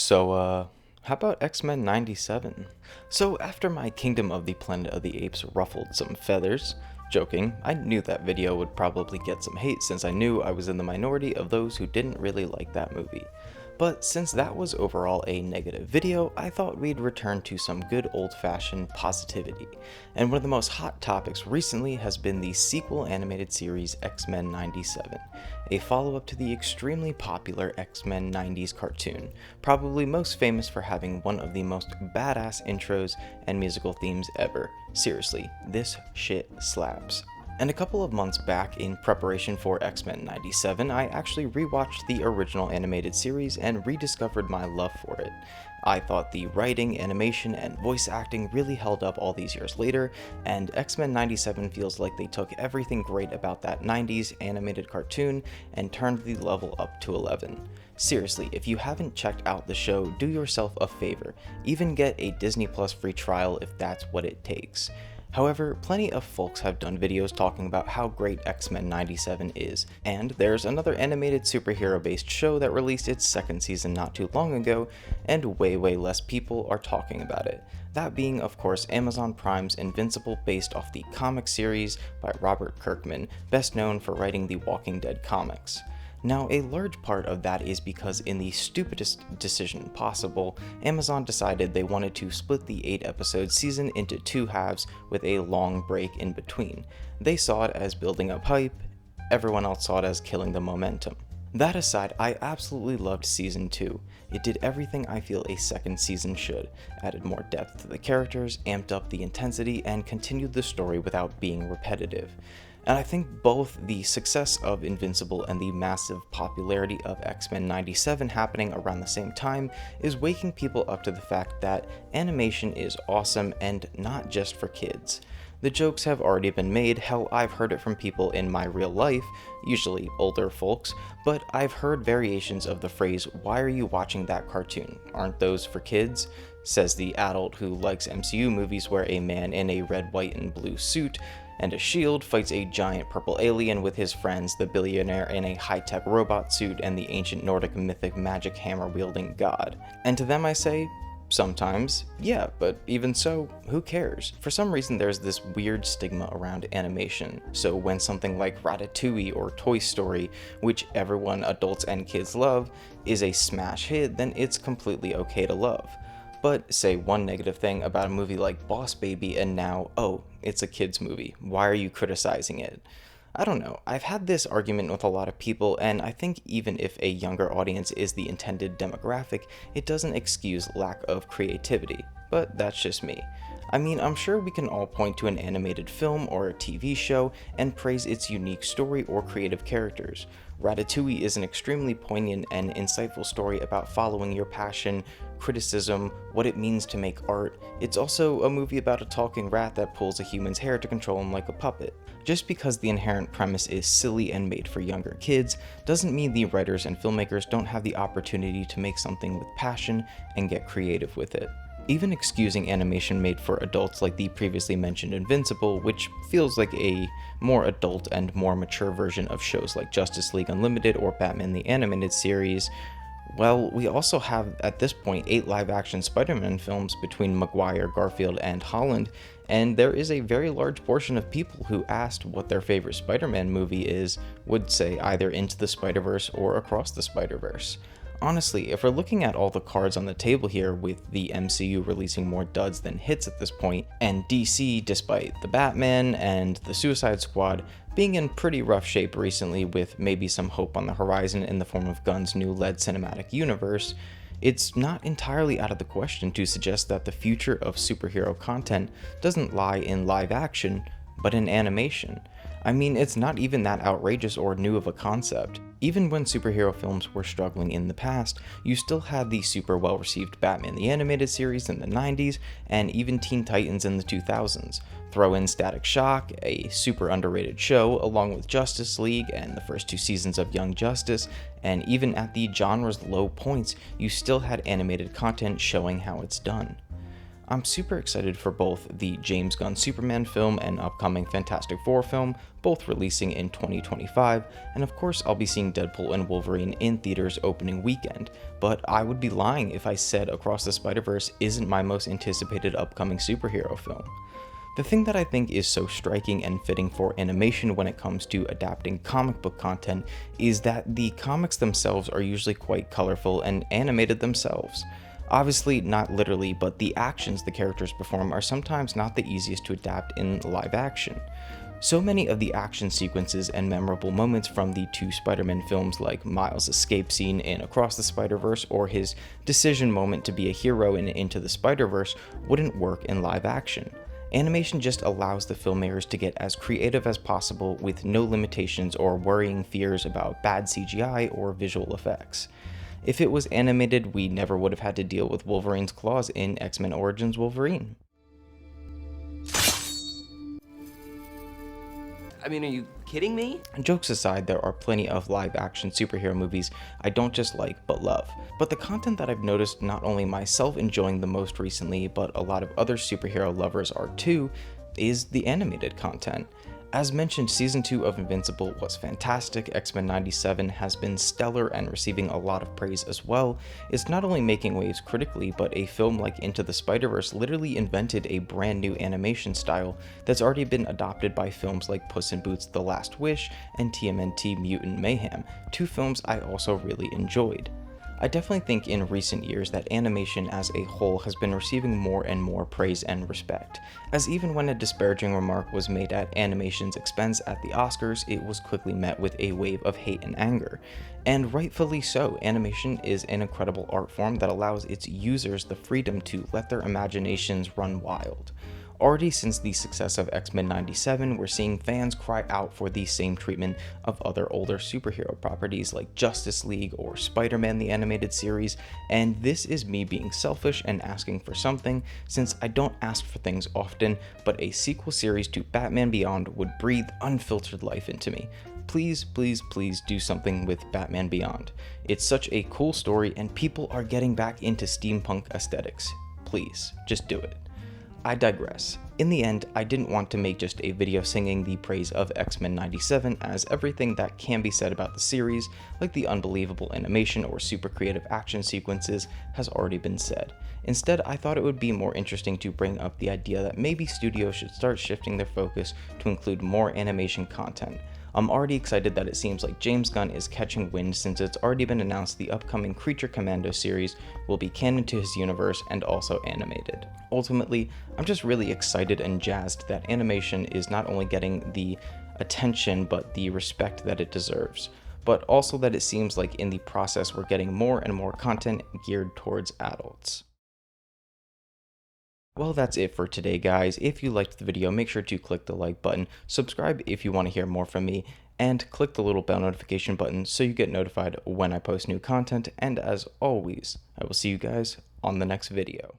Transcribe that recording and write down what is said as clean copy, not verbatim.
How about X-Men 97? So, after my Kingdom of the Planet of the Apes ruffled some feathers, joking, I knew that video would probably get some hate since I knew I was in the minority of those who didn't really like that movie. But since that was overall a negative video, I thought we'd return to some good old-fashioned positivity. And one of the most hot topics recently has been the sequel animated series X-Men 97, a follow-up to the extremely popular X-Men 90s cartoon, probably most famous for having one of the most badass intros and musical themes ever. Seriously, this shit slaps. And a couple of months back, in preparation for X-Men 97, I actually rewatched the original animated series and rediscovered my love for it. I thought the writing, animation, and voice acting really held up all these years later, and X-Men 97 feels like they took everything great about that 90s animated cartoon and turned the level up to 11. Seriously, if you haven't checked out the show, do yourself a favor. Even get a Disney Plus free trial if that's what it takes. However, plenty of folks have done videos talking about how great X-Men 97 is, and there's another animated superhero-based show that released its second season not too long ago, and way less people are talking about it. That being, of course, Amazon Prime's Invincible, based off the comic series by Robert Kirkman, best known for writing the Walking Dead comics. Now, a large part of that is because in the stupidest decision possible, Amazon decided they wanted to split the 8-episode season into 2 halves with a long break in between. They saw it as building up hype, everyone else saw it as killing the momentum. That aside, I absolutely loved Season 2. It did everything I feel a second season should, added more depth to the characters, amped up the intensity, and continued the story without being repetitive. And I think both the success of Invincible and the massive popularity of X-Men 97 happening around the same time is waking people up to the fact that animation is awesome and not just for kids. The jokes have already been made, hell, I've heard it from people in my real life, usually older folks, but I've heard variations of the phrase, "Why are you watching that cartoon? Aren't those for kids?" says the adult who likes MCU movies where a man in a red, white, and blue suit and a shield fights a giant purple alien with his friends, the billionaire in a high-tech robot suit and the ancient Nordic mythic magic hammer-wielding god. And to them I say, sometimes, yeah, but even so, who cares? For some reason there's this weird stigma around animation, so when something like Ratatouille or Toy Story, which everyone, adults and kids love, is a smash hit, then it's completely okay to love. But say one negative thing about a movie like Boss Baby and now, oh, it's a kid's movie, why are you criticizing it? I don't know, I've had this argument with a lot of people, and I think even if a younger audience is the intended demographic, it doesn't excuse lack of creativity, but that's just me. I mean, I'm sure we can all point to an animated film or a TV show and praise its unique story or creative characters. Ratatouille is an extremely poignant and insightful story about following your passion, criticism, what it means to make art. It's also a movie about a talking rat that pulls a human's hair to control him like a puppet. Just because the inherent premise is silly and made for younger kids, doesn't mean the writers and filmmakers don't have the opportunity to make something with passion and get creative with it. Even excusing animation made for adults like the previously mentioned Invincible, which feels like a more adult and more mature version of shows like Justice League Unlimited or Batman the Animated Series, well, we also have at this point 8 live-action Spider-Man films between Maguire, Garfield, and Holland, and there is a very large portion of people who asked what their favorite Spider-Man movie is would say either Into the Spider-Verse or Across the Spider-Verse. Honestly, if we're looking at all the cards on the table here, with the MCU releasing more duds than hits at this point, and DC, despite the Batman and the Suicide Squad, being in pretty rough shape recently with maybe some hope on the horizon in the form of Gunn's new LED cinematic universe, it's not entirely out of the question to suggest that the future of superhero content doesn't lie in live action, but in animation. I mean, it's not even that outrageous or new of a concept. Even when superhero films were struggling in the past, you still had the super well-received Batman the Animated Series in the 90s, and even Teen Titans in the 2000s. Throw in Static Shock, a super underrated show, along with Justice League and the first 2 seasons of Young Justice, and even at the genre's low points, you still had animated content showing how it's done. I'm super excited for both the James Gunn Superman film and upcoming Fantastic Four film, both releasing in 2025, and of course I'll be seeing Deadpool and Wolverine in theaters opening weekend, but I would be lying if I said Across the Spider-Verse isn't my most anticipated upcoming superhero film. The thing that I think is so striking and fitting for animation when it comes to adapting comic book content is that the comics themselves are usually quite colorful and animated themselves. Obviously, not literally, but the actions the characters perform are sometimes not the easiest to adapt in live action. So many of the action sequences and memorable moments from the two Spider-Man films, like Miles' escape scene in Across the Spider-Verse or his decision moment to be a hero in Into the Spider-Verse, wouldn't work in live action. Animation just allows the filmmakers to get as creative as possible with no limitations or worrying fears about bad CGI or visual effects. If it was animated, we never would have had to deal with Wolverine's claws in X-Men Origins Wolverine. I mean, are you kidding me? Jokes aside, there are plenty of live-action superhero movies I don't just like, but love. But the content that I've noticed not only myself enjoying the most recently, but a lot of other superhero lovers are too, is the animated content. As mentioned, Season 2 of Invincible was fantastic, X-Men 97 has been stellar and receiving a lot of praise as well. It's not only making waves critically, but a film like Into the Spider-Verse literally invented a brand new animation style that's already been adopted by films like Puss in Boots: The Last Wish and TMNT Mutant Mayhem, two films I also really enjoyed. I definitely think in recent years that animation as a whole has been receiving more and more praise and respect, as even when a disparaging remark was made at animation's expense at the Oscars, it was quickly met with a wave of hate and anger. And rightfully so, animation is an incredible art form that allows its users the freedom to let their imaginations run wild. Already since the success of X-Men 97, we're seeing fans cry out for the same treatment of other older superhero properties like Justice League or Spider-Man the Animated Series, and this is me being selfish and asking for something, since I don't ask for things often, but a sequel series to Batman Beyond would breathe unfiltered life into me. Please, please, please do something with Batman Beyond. It's such a cool story and people are getting back into steampunk aesthetics. Please, just do it. I digress. In the end, I didn't want to make just a video singing the praise of X-Men 97, as everything that can be said about the series, like the unbelievable animation or super creative action sequences, has already been said. Instead, I thought it would be more interesting to bring up the idea that maybe studios should start shifting their focus to include more animation content. I'm already excited that it seems like James Gunn is catching wind, since it's already been announced the upcoming Creature Commando series will be canon to his universe and also animated. Ultimately, I'm just really excited and jazzed that animation is not only getting the attention but the respect that it deserves, but also that it seems like in the process we're getting more and more content geared towards adults. Well, that's it for today, guys. If you liked the video, make sure to click the like button, subscribe if you want to hear more from me, and click the little bell notification button so you get notified when I post new content. And as always, I will see you guys on the next video.